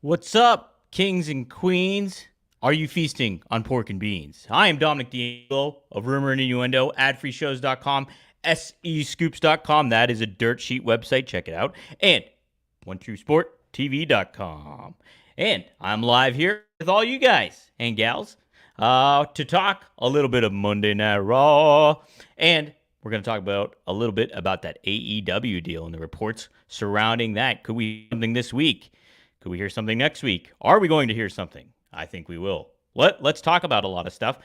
What's up, kings and queens? Are you feasting on pork and beans? I am Dominic of Rumor and Innuendo, adfreeshows.com, SEScoops.com. That is a dirt sheet website. Check it out. And OneTrueSportTV.com. And I'm live here with all you guys and gals to talk a little bit of Monday Night Raw. And we're going to talk about a little bit about that AEW deal and the reports surrounding that. Could we do something this week? Could we hear something next week? Are we going to hear something? I think we will. Let's talk about a lot of stuff.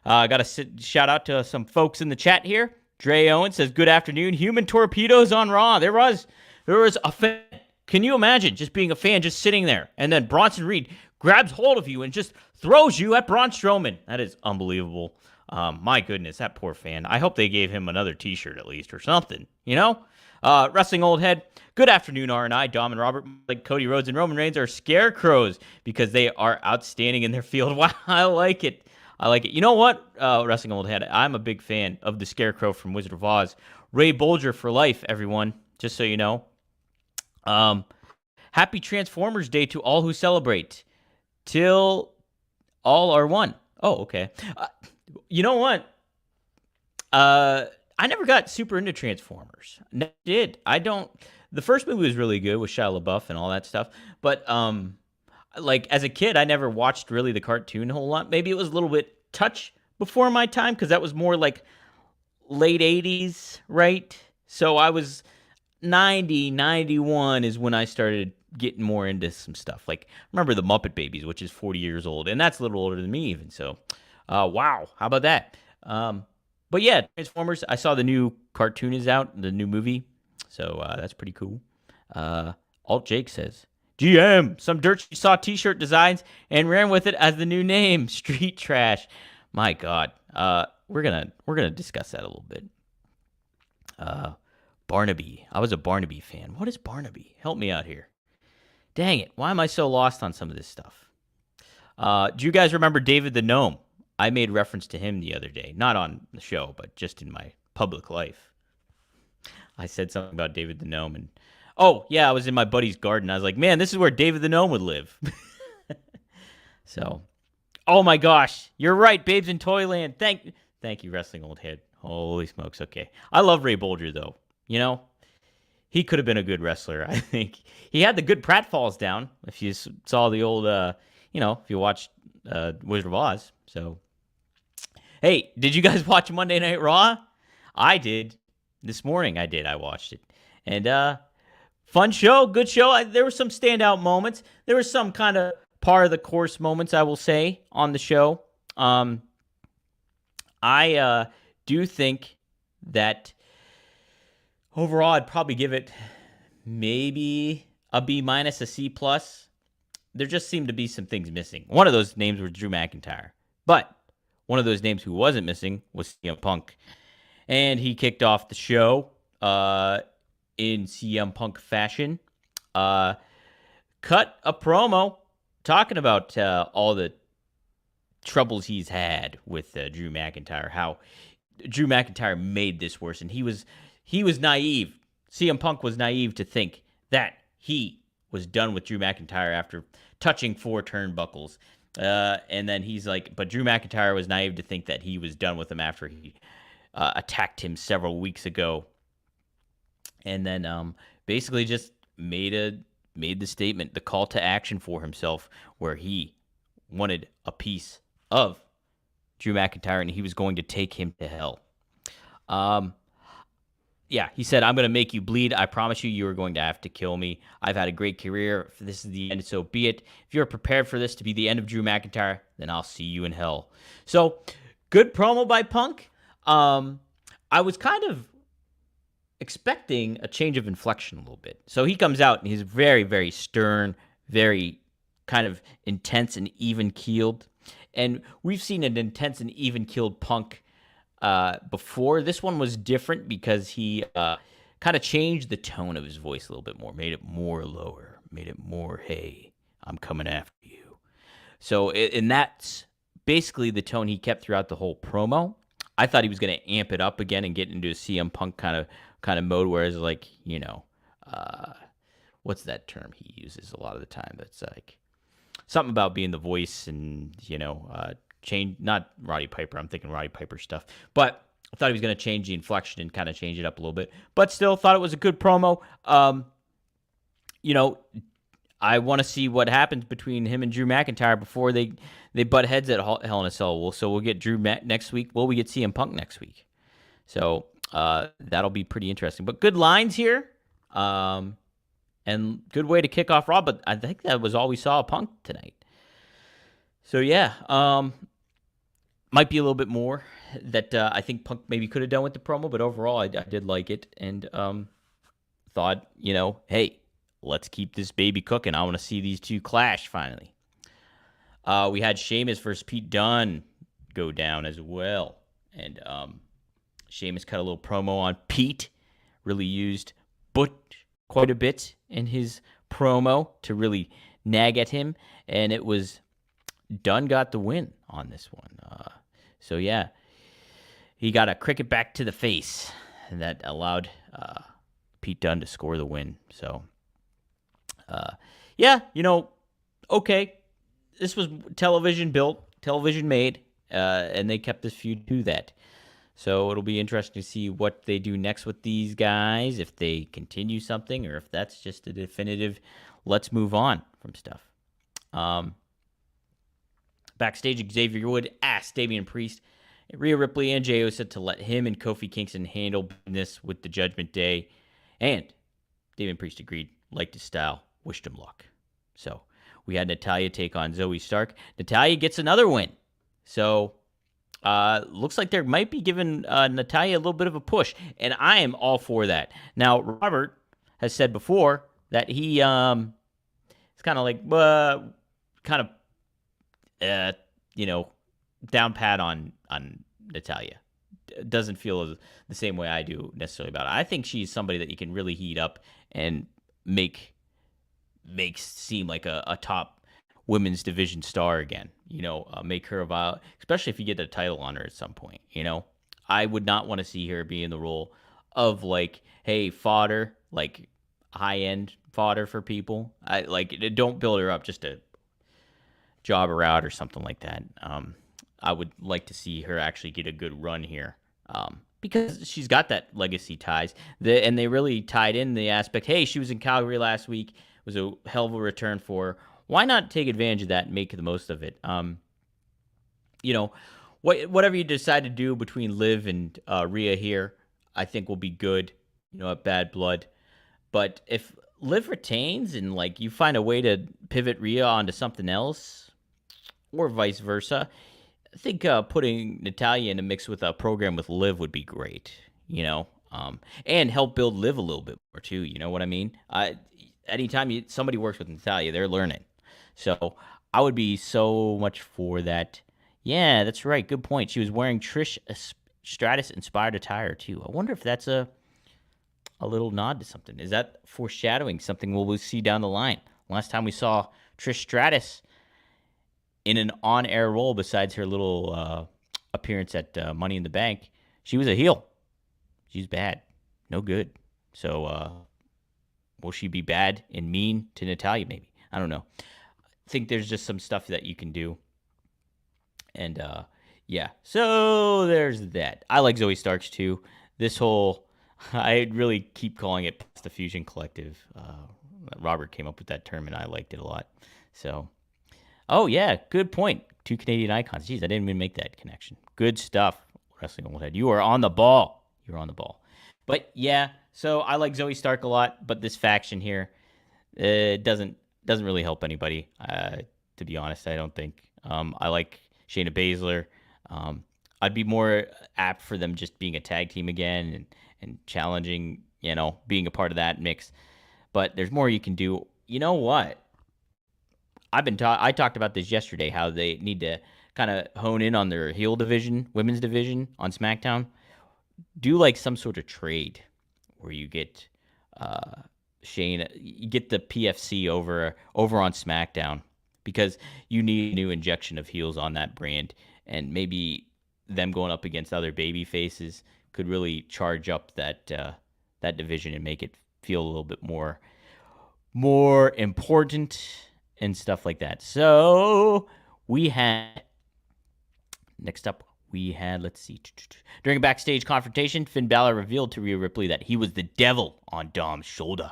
Got to shout out to some folks in the chat here. Dre Owen says, good afternoon. Human torpedoes on Raw. There was a fan. Can you imagine just being a fan, just sitting there, and then Bronson Reed grabs hold of you and just throws you at Braun Strowman? That is unbelievable. My goodness, that poor fan. I hope they gave him another t-shirt at least or something, you know? Wrestling Old Head. Good afternoon, R&I. Dom and Robert, like Cody Rhodes and Roman Reigns, are scarecrows because they are outstanding in their field. Wow, I like it. You know what, Wrestling Old Head? I'm a big fan of the Scarecrow from Wizard of Oz. Ray Bolger for life, everyone, just so you know. Happy Transformers Day to all who celebrate. Till all are one. Oh, okay. You know what? I never got super into Transformers. Never did. I don't. The first movie was really good with Shia LaBeouf and all that stuff. But like as a kid, I never watched really the cartoon a whole lot. Maybe it was a little bit touch before my time because that was more like late 80s, right? So I was 90, 91 is when I started getting more into some stuff. Like, remember the Muppet Babies, which is 40 years old. And that's a little older than me even. So, wow. How about that? But yeah, Transformers, I saw the new cartoon is out, the new movie. So that's pretty cool. Alt Jake says, GM, some dirt she saw t-shirt designs and ran with it as the new name, Street Trash. My God. We're gonna discuss that a little bit. Barnaby. I was a Barnaby fan. What is Barnaby? Help me out here. Dang it. Why am I so lost on some of this stuff? Do you guys remember David the Gnome? I made reference to him the other day. Not on the show, but just in my public life. I said something about David the Gnome. And oh, yeah, I was in my buddy's garden. I was like, man, this is where David the Gnome would live. So, oh my gosh. You're right, Babes in Toyland. Thank you, Wrestling Old Head. Holy smokes. Okay. I love Ray Bolger, though. You know, he could have been a good wrestler, I think. He had the good pratfalls down, if you saw the old, if you watched Wizard of Oz. So, hey, did you guys watch Monday Night Raw? I did. This morning I did. I watched it. And fun show, good show. There were some standout moments. There were some kind of par of the course moments, I will say, on the show. I do think that overall, I'd probably give it maybe a B minus, a C plus. There just seemed to be some things missing. One of those names was Drew McIntyre, but one of those names who wasn't missing was CM Punk, and he kicked off the show in CM Punk fashion. Cut a promo talking about all the troubles he's had with Drew McIntyre, how Drew McIntyre made this worse, and he was naive. CM Punk was naive to think that he was done with Drew McIntyre after touching 4 turnbuckles. And then he's like, but Drew McIntyre was naive to think that he was done with him after he attacked him several weeks ago. And then basically just made the statement, the call to action for himself, where he wanted a piece of Drew McIntyre and he was going to take him to hell. Yeah, he said, I'm going to make you bleed. I promise you are going to have to kill me. I've had a great career. If this is the end, so be it. If you're prepared for this to be the end of Drew McIntyre, then I'll see you in hell. So, good promo by Punk. I was kind of expecting a change of inflection a little bit. So he comes out and he's very, very stern, very kind of intense and even-keeled. And we've seen an intense and even-keeled Punk before. This one was different because he kind of changed the tone of his voice a little bit more, made it more lower, made it more, hey, I'm coming after you. So, and that's basically the tone he kept throughout the whole promo. I thought he was going to amp it up again and get into a CM Punk kind of mode, whereas like, what's that term he uses a lot of the time? That's like something about being the voice and, change, not Roddy Piper. I'm thinking Roddy Piper stuff. But I thought he was going to change the inflection and kind of change it up a little bit. But still thought it was a good promo. You know, I want to see what happens between him and Drew McIntyre before they butt heads at Hell in a Cell. So we'll get Drew next week. Well, we get CM Punk next week. So that'll be pretty interesting. But good lines here. And good way to kick off Raw. But I think that was all we saw of Punk tonight. So, yeah. Might be a little bit more that I think Punk maybe could have done with the promo. But overall, I did like it. And thought, hey, let's keep this baby cooking. I want to see these two clash finally. We had Sheamus versus Pete Dunne go down as well. And Sheamus cut a little promo on Pete. Really used Butch quite a bit in his promo to really nag at him. And it was Dunne got the win on this one. So, yeah, he got a cricket back to the face. And that allowed Pete Dunne to score the win. So, yeah, okay. This was television built, television made, and they kept this feud to that. So it'll be interesting to see what they do next with these guys, if they continue something or if that's just a definitive let's move on from stuff. Backstage, Xavier Wood asked Damian Priest, Rhea Ripley, and Jey Uso to let him and Kofi Kingston handle business with the Judgment Day. And Damian Priest agreed, liked his style, wished him luck. So we had Natalya take on Zoe Stark. Natalya gets another win. So looks like they might be giving Natalya a little bit of a push, and I am all for that. Now, Robert has said before that he is kind of like, down pat on Natalya. Doesn't feel the same way I do necessarily about it. I think she's somebody that you can really heat up and make seem like a top women's division star again. Make her especially if you get a title on her at some point. I would not want to see her be in the role of fodder, high end fodder for people. Don't build her up just to job her out or something like that. I would like to see her actually get a good run here. Because she's got that legacy ties. And they really tied in the aspect, hey, she was in Calgary last week. It was a hell of a return for her. Why not take advantage of that and make the most of it? Whatever you decide to do between Liv and Rhea here, I think will be good, at Bad Blood. But if Liv retains and, you find a way to pivot Rhea onto something else, or vice versa, I think putting Natalya in a mix with a program with Liv would be great, and help build Liv a little bit more too. You know what I mean? Anytime somebody works with Natalya, they're learning. So I would be so much for that. Yeah, that's right. Good point. She was wearing Trish Stratus inspired attire too. I wonder if that's a little nod to something. Is that foreshadowing something we'll see down the line? Last time we saw Trish Stratus in an on-air role besides her little appearance at Money in the Bank, she was a heel. She's bad. No good. So will she be bad and mean to Natalya maybe? I don't know. I think there's just some stuff that you can do. And yeah, so there's that. I like Zoe Starks too. This whole, I really keep calling it the Fusion Collective. Robert came up with that term and I liked it a lot. So, oh yeah, good point. 2 Canadian icons. Jeez, I didn't even make that connection. Good stuff. Wrestling Old Head. You are on the ball. You're on the ball. But yeah, so I like Zoe Stark a lot, but this faction here, doesn't really help anybody. To be honest, I don't think. I like Shayna Baszler. I'd be more apt for them just being a tag team again and challenging, being a part of that mix. But there's more you can do. You know what? I talked about this yesterday, how they need to kind of hone in on their heel division, women's division on SmackDown. Do some sort of trade where you get Shayna, you get the PFC over on SmackDown, because you need a new injection of heels on that brand, and maybe them going up against other baby faces could really charge up that division and make it feel a little bit more important and stuff like that. So we had next up. We had, let's see. During a backstage confrontation, Finn Balor revealed to Rhea Ripley that he was the devil on Dom's shoulder,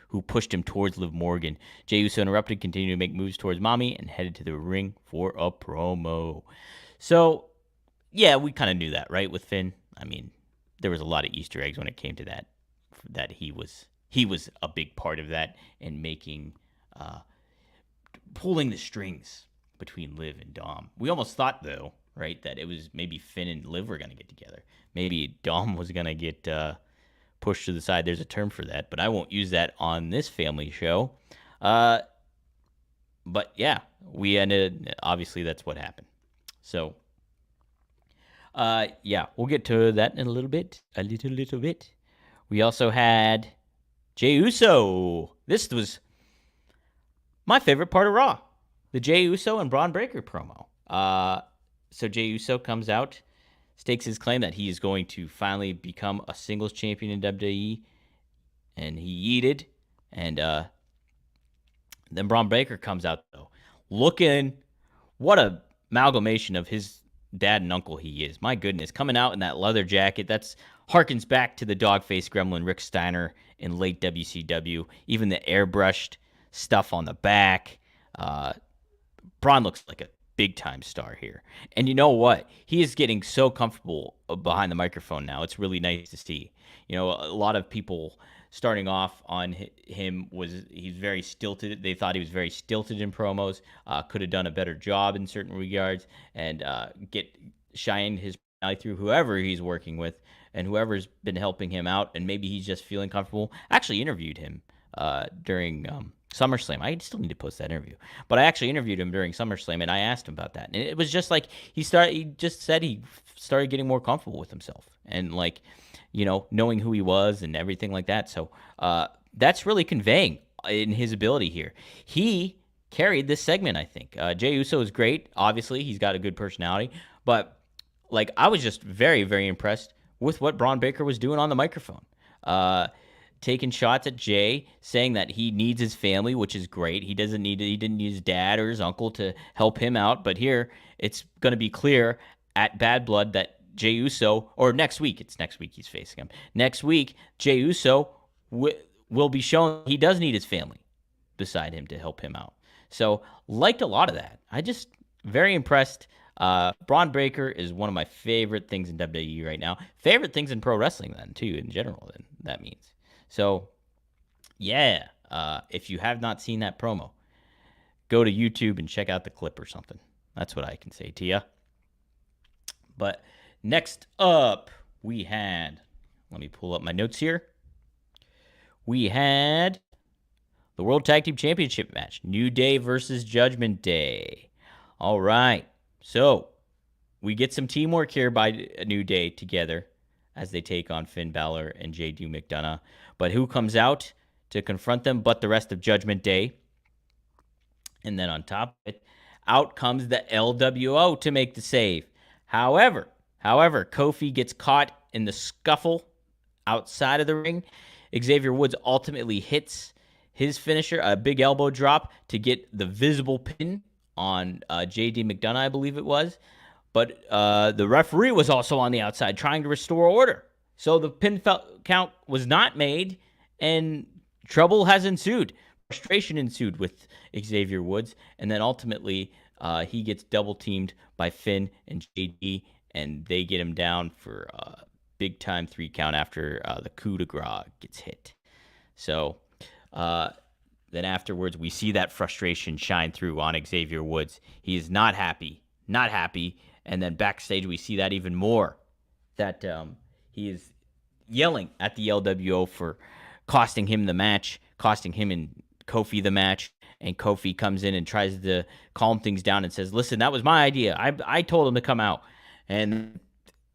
who pushed him towards Liv Morgan. Jey Uso interrupted, continued to make moves towards Mommy, and headed to the ring for a promo. So, yeah, we kind of knew that, right, with Finn? I mean, there was a lot of Easter eggs when it came to that he was a big part of that and making, pulling the strings between Liv and Dom. We almost thought, though, right, that it was maybe Finn and Liv were going to get together. Maybe Dom was going to get pushed to the side. There's a term for that, but I won't use that on this family show. But yeah, we ended, obviously that's what happened. So, yeah, we'll get to that in a little bit. We also had Jey Uso. This was my favorite part of Raw. The Jey Uso and Braun Breaker promo. So Jey Uso comes out, stakes his claim that he is going to finally become a singles champion in WWE, and he yeeted. And then Braun Breaker comes out, though, looking, what a amalgamation of his dad and uncle he is. My goodness, coming out in that leather jacket, that's harkens back to the dog-faced gremlin Rick Steiner in late WCW. Even the airbrushed stuff on the back. Braun looks like a big-time star here. And you know what? He is getting so comfortable behind the microphone now. It's really nice to see. You know, a lot of people starting off on him he's very stilted. They thought he was very stilted in promos, could have done a better job in certain regards, and shine his personality through whoever he's working with and whoever's been helping him out, and maybe he's just feeling comfortable. I actually interviewed him during SummerSlam. I still need to post that interview, but I actually interviewed him during SummerSlam, and I asked him about that. And it was just like he just said he started getting more comfortable with himself and, like, you know, knowing who he was and everything like that. So that's really conveying in his ability here. He carried this segment, I think. Jey Uso is great. Obviously, he's got a good personality, but like I was just very, very impressed with what Braun Breaker was doing on the microphone. Taking shots at Jay, saying that he needs his family, which is great. He didn't need his dad or his uncle to help him out. But here, it's going to be clear at Bad Blood that Jey Uso, or next week he's facing him. Next week, Jey Uso will be shown he does need his family beside him to help him out. So, liked a lot of that. I just, very impressed. Braun Breaker is one of my favorite things in WWE right now. Favorite things in pro wrestling, then, too, in general, then, that means. So, yeah, if you have not seen that promo, go to YouTube and check out the clip or something. That's what I can say to you. But next up, we had, let me pull up my notes here. We had the World Tag Team Championship match, New Day versus Judgment Day. All right, so we get some teamwork here by New Day together as they take on Finn Balor and J.D. McDonough. But who comes out to confront them but the rest of Judgment Day? And then on top of it, out comes the LWO to make the save. However, Kofi gets caught in the scuffle outside of the ring. Xavier Woods ultimately hits his finisher, a big elbow drop, to get the visible pin on J.D. McDonough, I believe it was. But the referee was also on the outside trying to restore order. So the pin count was not made, and trouble has ensued. Frustration ensued with Xavier Woods, and then ultimately he gets double-teamed by Finn and JD, and they get him down for a big-time 3 count after the coup de grace gets hit. So then afterwards, we see that frustration shine through on Xavier Woods. He is not happy. And then backstage, we see that even more, that he is yelling at the LWO for costing him the match, costing him and Kofi the match. And Kofi comes in and tries to calm things down and says, listen, that was my idea. I told him to come out. And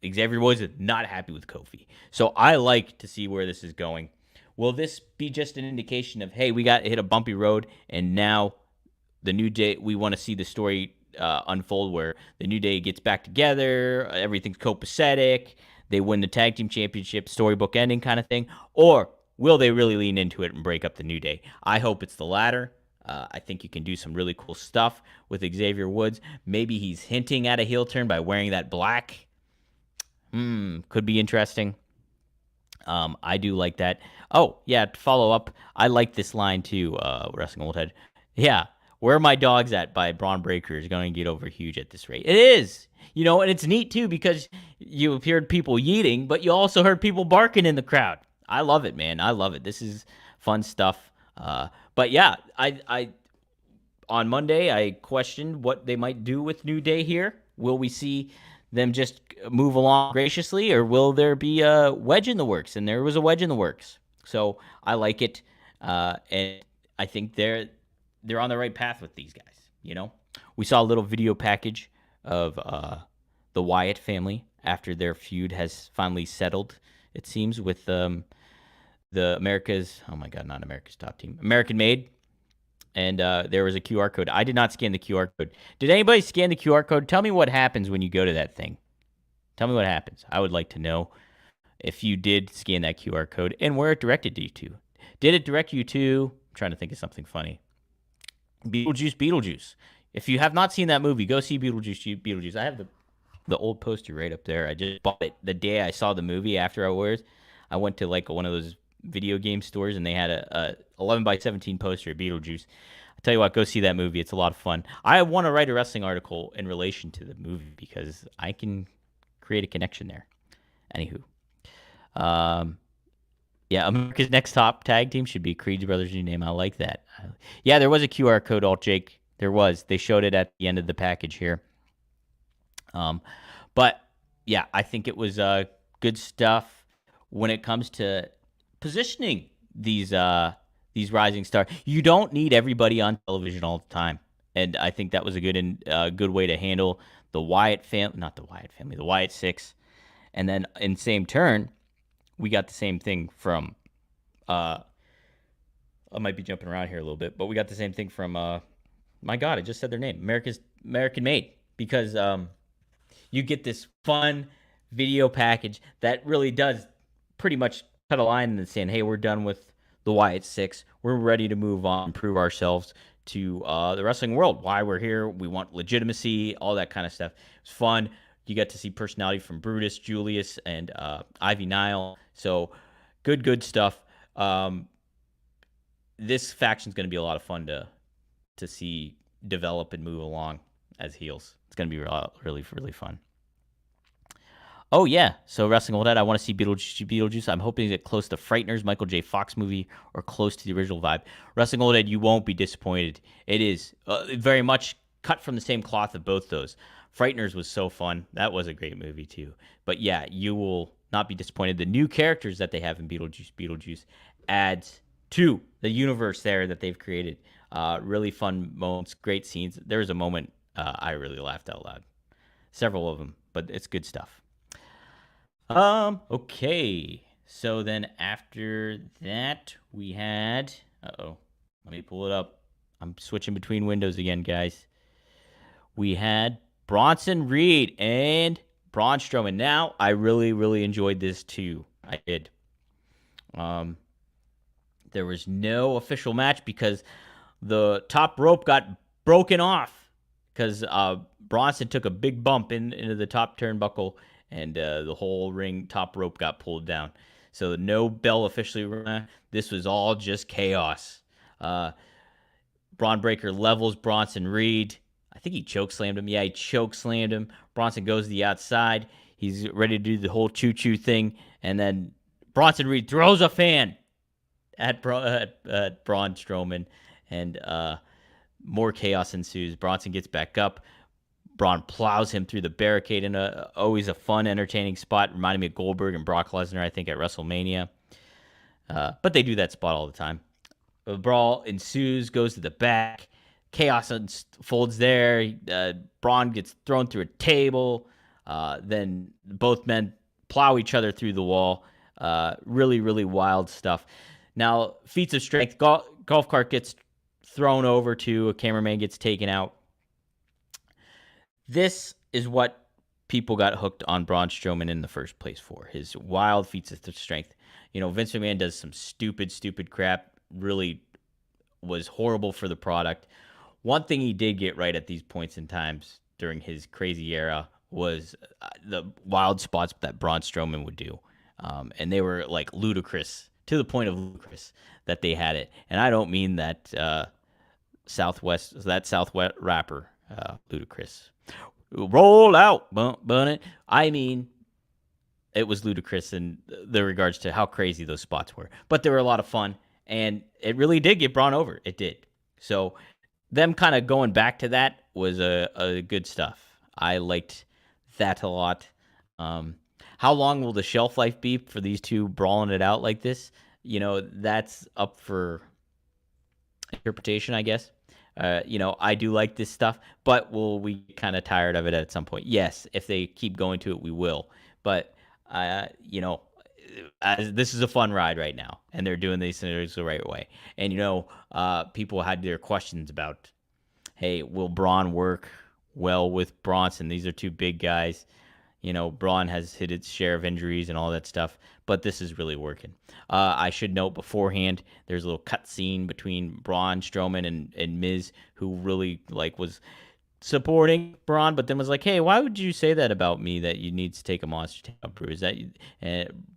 Xavier Woods is not happy with Kofi. So I like to see where this is going. Will this be just an indication of, hey, we got hit a bumpy road, and now the New Day, we want to see the story unfold where the New Day gets back together, everything's copacetic, they win the tag team championship, storybook ending kind of thing? Or will they really lean into it and break up the New Day? I hope it's the latter. I think you can do some really cool stuff with Xavier Woods. Maybe he's hinting at a heel turn by wearing that black. Could be interesting. I do like that. Oh, yeah, to follow up, I like this line too, Wrestling Old Head. Yeah, Where My Dog's At by Braun Breaker is going to get over huge at this rate. It is. And it's neat too because you heard people yeeting, but you also heard people barking in the crowd. I love it, man. I love it. This is fun stuff. But yeah, I on Monday, I questioned what they might do with New Day here. Will we see them just move along graciously, or will there be a wedge in the works? And there was a wedge in the works. So I like it, and I think they're on the right path with these guys. We saw a little video package of the Wyatt family after their feud has finally settled. It seems with the America's not America's Top Team, American Made. And there was a QR code. I did not scan the QR code. Did anybody scan the QR code? Tell me what happens when you go to that thing. Tell me what happens. I would like to know if you did scan that QR code and where it directed you to. Did it direct you to, I'm trying to think of something funny, Beetlejuice. If you have not seen that movie, go see Beetlejuice. I have the old poster right up there. I just bought it the day I saw the movie after I went to like one of those video game stores, and they had a 11 by 17 poster of Beetlejuice. I tell you what, go see that movie. It's a lot of fun. I want to write a wrestling article in relation to the movie because I can create a connection there. Anywho, yeah, America's Next Top Tag Team should be Creed Brothers' new name. I like that. Yeah, there was a QR code, Jake. There was. They showed it at the end of the package here. But yeah, I think it was good stuff when it comes to positioning these rising stars. You don't need everybody on television all the time, and I think that was a good way to handle the Wyatt family, not the Wyatt family, the Wyatt Six, and then in same turn, we got the same thing from. I might be jumping around here a little bit, but we got the same thing from. My God, I just said their name, American Made, because you get this fun video package that really does pretty much cut a line and saying, hey, we're done with the Wyatt Six. We're ready to move on, prove ourselves to the wrestling world. Why we're here. We want legitimacy, all that kind of stuff. It's fun. You get to see personality from Brutus, Julius, and Ivy Nile. So good stuff. This faction's going to be a lot of fun to see develop and move along as heels. It's going to be really, really fun. Oh, yeah. So Wrestling Old Head, I want to see Beetlejuice. I'm hoping to get close to Frighteners, Michael J. Fox movie, or close to the original vibe. Wrestling Old Head, you won't be disappointed. It is very much cut from the same cloth of both those. Frighteners was so fun. That was a great movie, too. But yeah, you will not be disappointed. The new characters that they have in Beetlejuice adds to the universe there that they've created. Really fun moments, great scenes. There was a moment I really laughed out loud. Several of them, but it's good stuff. Okay. So then after that, we had... let me pull it up. I'm switching between windows again, guys. We had Bronson Reed and Braun Strowman. Now, I really, really enjoyed this too. I did. There was no official match because the top rope got broken off because Bronson took a big bump into the top turnbuckle, and the whole ring top rope got pulled down. So no bell officially rang. This was all just chaos. Braun Breaker levels Bronson Reed. I think he chokeslammed him. Yeah, he chokeslammed him. Bronson goes to the outside. He's ready to do the whole choo-choo thing. And then Bronson Reed throws a fan at Braun Strowman. And more chaos ensues. Bronson gets back up. Braun plows him through the barricade in always a fun, entertaining spot. Reminded me of Goldberg and Brock Lesnar, I think, at WrestleMania. But they do that spot all the time. A brawl ensues, goes to the back. Chaos unfolds there. Braun gets thrown through a table. Then both men plow each other through the wall. Really, really wild stuff. Now, feats of strength. Golf cart gets thrown over to a cameraman, gets taken out. This is what people got hooked on Braun Strowman in the first place for. His wild feats of strength. Vince McMahon does some stupid crap, really was horrible for the product. One thing he did get right at these points in times during his crazy era was the wild spots that Braun Strowman would do. And they were like ludicrous, to the point of ludicrous that they had it. And I don't mean that Southwest rapper, ludicrous. Roll out, bun it. I mean, it was ludicrous in the regards to how crazy those spots were. But they were a lot of fun, and it really did get Braun over. It did. So them kind of going back to that was a good stuff. I liked that a lot. How long will the shelf life be for these two brawling it out like this? That's up for interpretation, I guess. I do like this stuff, but will we kind of tired of it at some point? Yes, if they keep going to it, we will. But this is a fun ride right now, and they're doing these things the right way. And people had their questions about, hey, will Braun work well with Bronson? These are two big guys. Braun has hit its share of injuries and all that stuff, but this is really working. I should note beforehand, there's a little cut scene between Braun Strowman and Miz, who really was supporting Braun, but then was like, hey, why would you say that about me, that you need to take a monster tank brew? Is that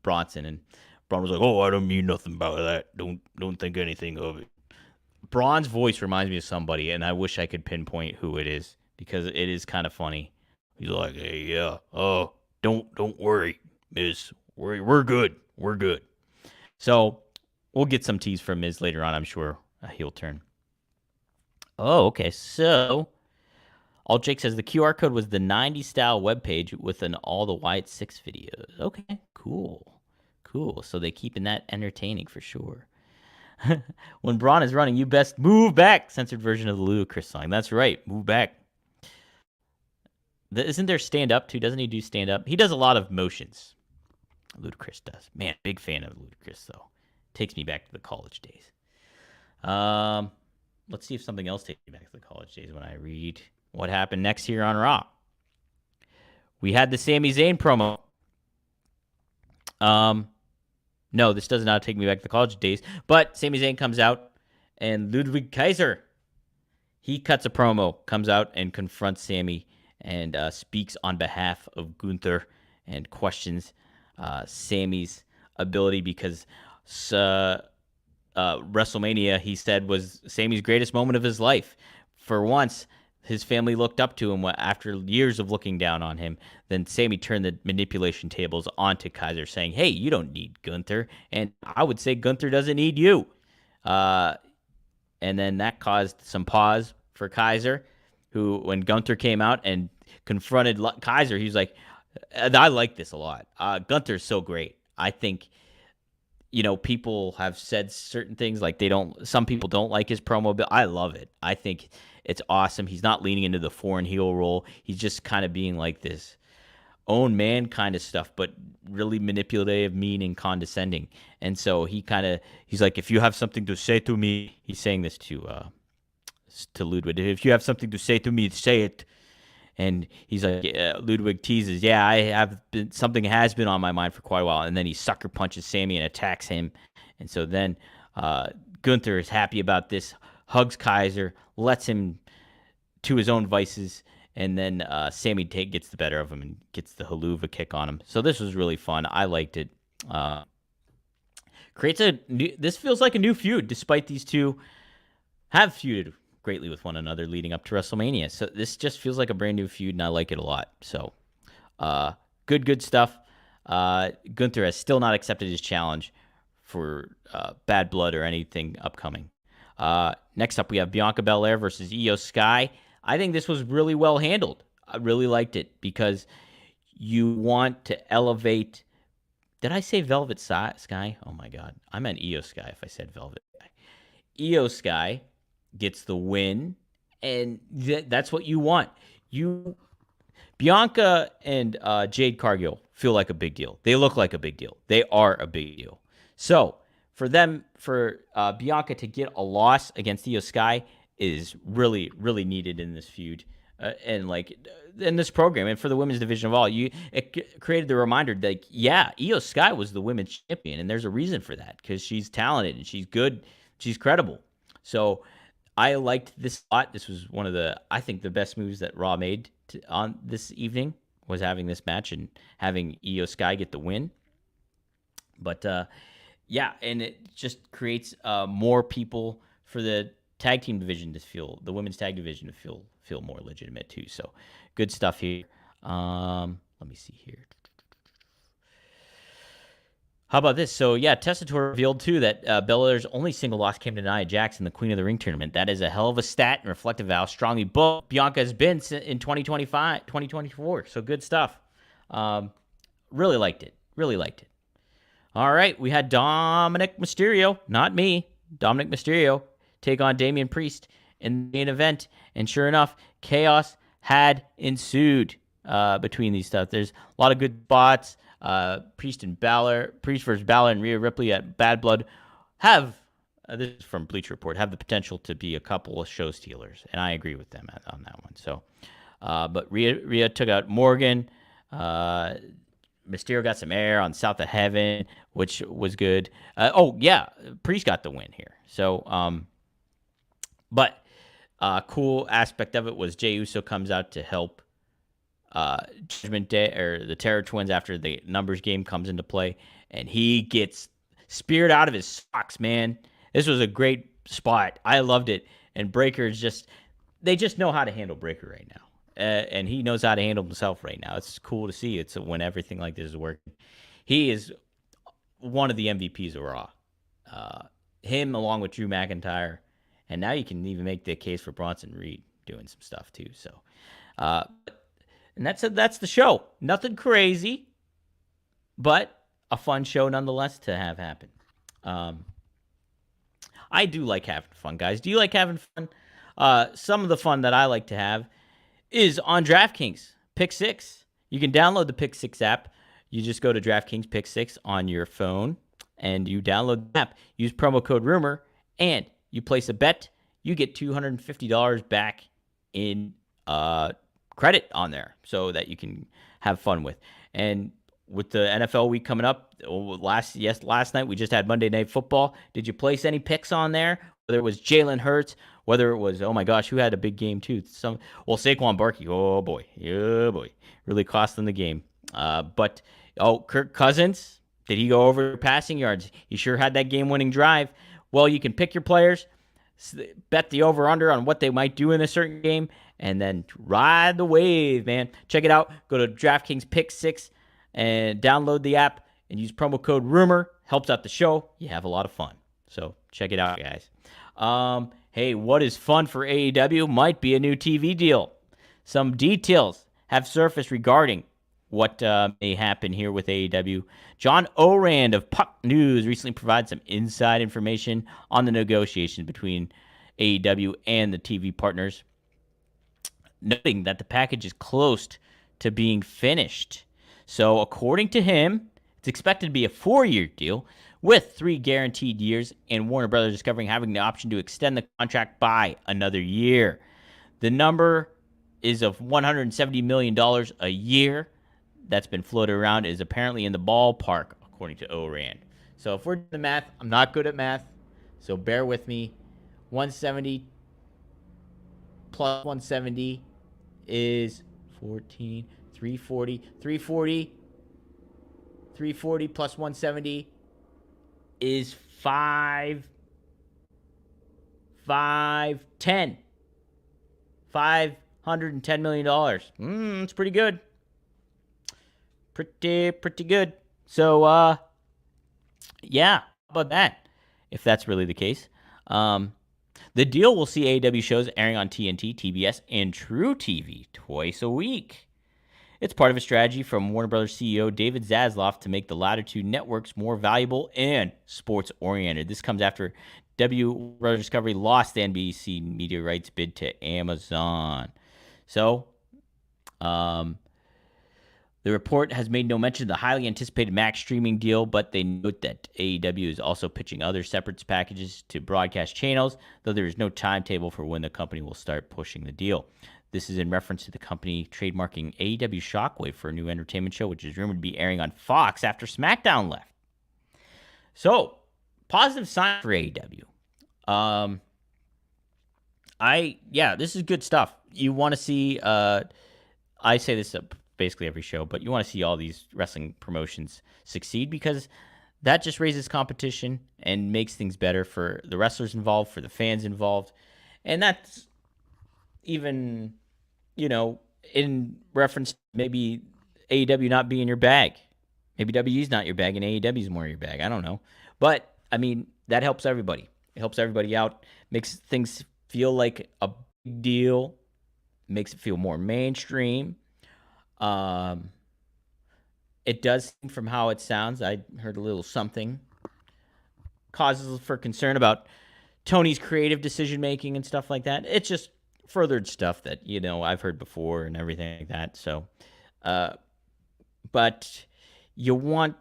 Bronson? And Braun was like, oh, I don't mean nothing about that. Don't think anything of it. Braun's voice reminds me of somebody, and I wish I could pinpoint who it is, because it is kind of funny. He's like, hey, yeah, don't worry, Miz. We're good. We're good. So we'll get some tease from Miz later on, I'm sure. A heel turn. Oh, okay. So All Jake says the QR code was the 90s style webpage with an all the Wyatt 6 videos. Okay, cool. So they keeping that entertaining for sure. When Braun is running, you best move back. Censored version of the Ludacris song. That's right. Move back. Isn't there stand up too? Doesn't he do stand up? He does a lot of motions. Ludacris does. Man, big fan of Ludacris though. Takes me back to the college days. Let's see if something else takes me back to the college days when I read what happened next here on Raw. We had the Sami Zayn promo. No, this does not take me back to the college days. But Sami Zayn comes out, and Ludwig Kaiser, he cuts a promo, comes out and confronts Sami, and speaks on behalf of Gunther and questions Sami's ability, because WrestleMania, he said, was Sami's greatest moment of his life. For once, his family looked up to him after years of looking down on him. Then Sami turned the manipulation tables onto Kaiser, saying, hey, you don't need Gunther, and I would say Gunther doesn't need you. And then that caused some pause for Kaiser, who, when Gunther came out and confronted Kaiser, he was like, I like this a lot. Gunther's so great. I think, people have said certain things, like some people don't like his promo, but I love it. I think it's awesome. He's not leaning into the foreign heel role. He's just kind of being like this own man kind of stuff, but really manipulative, mean, and condescending. And so he's like, if you have something to say to me, he's saying this to Ludwig. If you have something to say to me, say it. And he's like, Ludwig teases, something has been on my mind for quite a while. And then he sucker punches Sami and attacks him. And so then Gunther is happy about this, hugs Kaiser, lets him to his own vices. And then Sami gets the better of him and gets the haluva kick on him. So this was really fun. I liked it. This feels like a new feud, despite these two have feuded greatly with one another leading up to WrestleMania. So this just feels like a brand new feud, and I like it a lot. So good stuff. Gunther has still not accepted his challenge for Bad Blood or anything upcoming. Next up, we have Bianca Belair versus Io Sky. I think this was really well handled. I really liked it, because you want to elevate. Did I say Velvet Sky? Oh my God. I meant Io Sky if I said Velvet Sky. Io Sky gets the win, and that's what you want. Bianca and Jade Cargill feel like a big deal. They look like a big deal. They are a big deal. So for Bianca to get a loss against Io Sky is really, really needed in this feud, and in this program, and for the women's division of all. It created the reminder that Io Sky was the women's champion, and there's a reason for that, because she's talented and she's good, she's credible. So I liked this a lot. This was one of I think, the best moves that Raw made on this evening, was having this match and having Io Sky get the win. But yeah, and it just creates more people for the tag team division to feel, the women's tag division to feel more legitimate too. So good stuff here. Let me see here. How about this? So, yeah, Tessitore revealed, too, that Belair's only single loss came to Nia Jax in the Queen of the Ring tournament. That is a hell of a stat and reflective of how strongly booked Bianca has been in 2024. So, good stuff. Really liked it. Really liked it. All right, we had Dominic Mysterio, not me, Dominic Mysterio, take on Damian Priest in the main event. And sure enough, chaos had ensued between these stuff. There's a lot of good spots. Priest versus Balor and Rhea Ripley at Bad Blood have, this is from Bleacher Report, have the potential to be a couple of show stealers, and I agree with them on that one. So, but Rhea took out Morgan. Mysterio got some air on South of Heaven, which was good. Priest got the win here. So, but cool aspect of it was Jey Uso comes out to help Judgment Day, or the Terror Twins, after the numbers game comes into play, and he gets speared out of his socks, man. This was a great spot. I loved it. And Breaker's they just know how to handle Breaker right now. And he knows how to handle himself right now. It's cool to see. It's when everything like this is working. He is one of the MVPs of Raw. Him along with Drew McIntyre. And now you can even make the case for Bronson Reed doing some stuff too. So, and that's the show. Nothing crazy, but a fun show nonetheless to have happen. I do like having fun, guys. Do you like having fun? Some of the fun that I like to have is on DraftKings Pick 6. You can download the Pick 6 app. You just go to DraftKings Pick 6 on your phone, and you download the app. Use promo code RUMOR, and you place a bet. You get $250 back in credit on there, so that you can have fun with. And with the NFL week coming up, last night we just had Monday Night Football. Did you place any picks on there? Whether it was Jalen Hurts, whether it was, oh my gosh, who had a big game too? Saquon Barkley, oh boy, really cost them the game. But Kirk Cousins, did he go over passing yards? He sure had that game-winning drive. Well, you can pick your players, bet the over-under on what they might do in a certain game, and then ride the wave, man. Check it out. Go to DraftKings Pick 6 and download the app and use promo code RUMOR. Helps out the show. You have a lot of fun. So check it out, guys. Hey, what is fun for AEW might be a new TV deal. Some details have surfaced regarding what may happen here with AEW. John Orand of Puck News recently provided some inside information on the negotiations between AEW and the TV partners, noting that the package is close to being finished. So according to him, it's expected to be a 4-year deal with 3 guaranteed years, and Warner Brothers Discovery having the option to extend the contract by another year. The number is of $170 million a year that's been floated around, is apparently in the ballpark, according to Orand. So if we're doing the math, I'm not good at math, so bear with me. 170 plus 170 is 14, 340. 340 plus 170 is 510. $510 million. It's pretty good. Pretty good. So, yeah, how about that? If that's really the case. The deal will see AEW shows airing on TNT, TBS, and True TV twice a week. It's part of a strategy from Warner Brothers CEO David Zaslav to make the latter two networks more valuable and sports-oriented. This comes after Warner Brothers Discovery lost the NBC media rights bid to Amazon. So, the report has made no mention of the highly anticipated Max streaming deal, but they note that AEW is also pitching other separate packages to broadcast channels, though there is no timetable for when the company will start pushing the deal. This is in reference to the company trademarking AEW Shockwave for a new entertainment show, which is rumored to be airing on Fox after SmackDown left. So, positive sign for AEW. This is good stuff. You want to see, I say this basically every show, but you want to see all these wrestling promotions succeed because that just raises competition and makes things better for the wrestlers involved, for the fans involved. And that's even, in reference to maybe AEW not being your bag. Maybe WWE's not your bag and AEW's more your bag. I don't know. But, that helps everybody. It helps everybody out, makes things feel like a big deal, makes it feel more mainstream. It does seem from how it sounds, I heard a little something, causes for concern about Tony's creative decision making and stuff like that. It's just furthered stuff that, I've heard before and everything like that. So, but you want,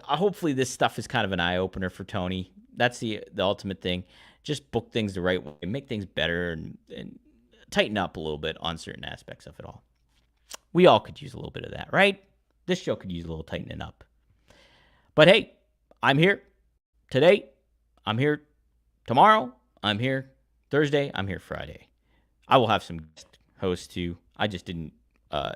hopefully this stuff is kind of an eye opener for Tony. That's the ultimate thing. Just book things the right way, make things better, and tighten up a little bit on certain aspects of it all. We all could use a little bit of that, right? This show could use a little tightening up. But hey, I'm here today. I'm here tomorrow. I'm here Thursday. I'm here Friday. I will have some guest hosts too. I just didn't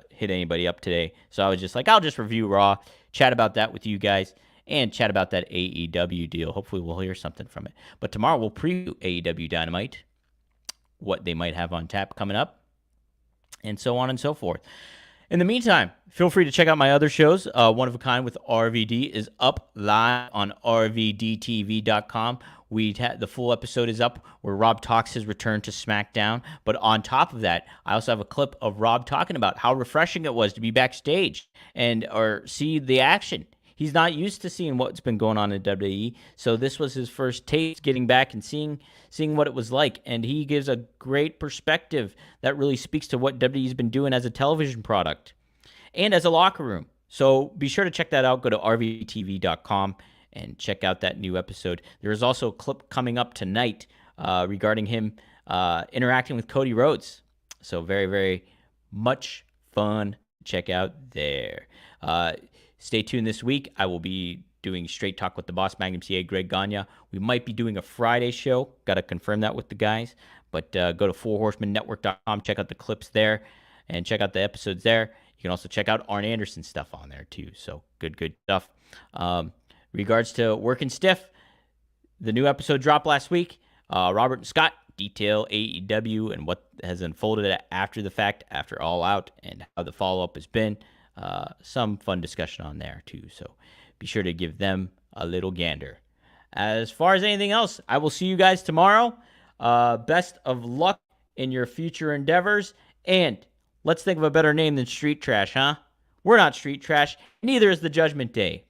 hit anybody up today. So I was just like, I'll just review Raw, chat about that with you guys, and chat about that AEW deal. Hopefully we'll hear something from it. But tomorrow we'll preview AEW Dynamite, what they might have on tap coming up, and so on and so forth. In the meantime, feel free to check out my other shows. One of a Kind with RVD is up live on rvdtv.com. The full episode is up where Rob talks his return to SmackDown. But on top of that, I also have a clip of Rob talking about how refreshing it was to be backstage or see the action. He's not used to seeing what's been going on in WWE, so this was his first taste getting back and seeing what it was like, and he gives a great perspective that really speaks to what WWE's been doing as a television product and as a locker room. So be sure to check that out. Go to rvtv.com and check out that new episode. There is also a clip coming up tonight regarding him interacting with Cody Rhodes. So very, very much fun to check out there. Stay tuned this week. I will be doing Straight Talk with the Boss, Magnum CA, Greg Gagne. We might be doing a Friday show. Got to confirm that with the guys. But go to fourhorsemannetwork.com, check out the clips there, and check out the episodes there. You can also check out Arn Anderson's stuff on there, too. So good stuff. Regards to Working Stiff, the new episode dropped last week. Robert and Scott detail AEW and what has unfolded after the fact, after All Out, and how the follow-up has been. Some fun discussion on there too, so be sure to give them a little gander. As far as anything else, I will see you guys tomorrow. Best of luck in your future endeavors, and let's think of a better name than Street Trash, huh? We're not Street Trash, neither is the Judgment Day,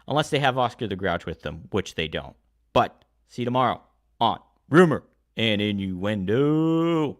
unless they have Oscar the Grouch with them, which they don't. But see you tomorrow on Rumor and Innuendo.